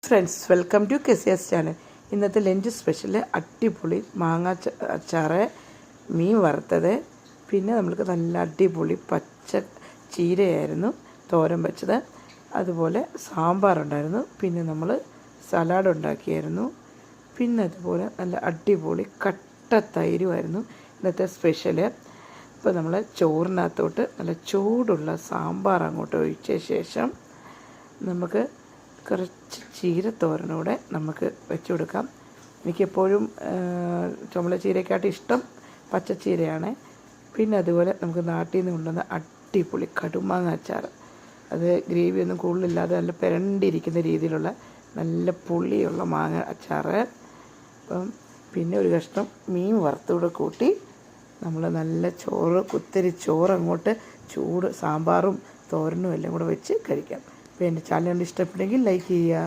Friends, welcome to കെസിയാസ് channel. ഇന്നത്തെ lunch special അടിപൊളി മാങ്ങ അച്ചാറ്, മീൻ വറുത്തത്, പിന്നെ നമ്മൾക്ക് നല്ല അടിപൊളി പച്ച ചീരയായിരുന്നു തോരൻ വെച്ചത്, അതുപോലെ സാമ്പാറുണ്ടായിരുന്നു, പിന്നെ നമ്മൾ സലാഡ് ഉണ്ടാക്കിയായിരുന്നു, പിന്നെ അതുപോലെ നല്ല അടിപൊളി കട്ട തൈരുമായിരുന്നു ഇന്നത്തെ സ്പെഷ്യൽ. ഇപ്പോൾ നമ്മൾ ചോറിനകത്തോട്ട് നല്ല ചൂടുള്ള സാമ്പാർ അങ്ങോട്ട് ഒഴിച്ച ശേഷം നമുക്ക് കുറച്ച് ചീരത്തോരനൂടെ നമുക്ക് വെച്ച് കൊടുക്കാം. എനിക്കെപ്പോഴും ചുമല ചീരക്കാട്ട് ഇഷ്ടം പച്ചച്ചീരയാണ്. പിന്നെ അതുപോലെ നമുക്ക് നാട്ടിൽ നിന്ന് കൊണ്ടുവന്ന അടിപൊളി കടുമാങ്ങ അച്ചാർ, അത് ഗ്രേവിയൊന്നും കൂടുതലില്ലാതെ നല്ല പെരണ്ടിരിക്കുന്ന രീതിയിലുള്ള നല്ല പുളിയുള്ള മാങ്ങ അച്ചാർ. അപ്പം പിന്നെ ഒരു കഷ്ണം മീൻ വറുത്തൂടെ കൂട്ടി നമ്മൾ നല്ല ചോറ്, കുത്തരി ചോറ് അങ്ങോട്ട് ചൂട് സാമ്പാറും തോരനും എല്ലാം കൂടെ വെച്ച് കഴിക്കാം. അപ്പോൾ എൻ്റെ ചാനൽ ഇഷ്ടപ്പെട്ടെങ്കിൽ ലൈക്ക് ചെയ്യുക.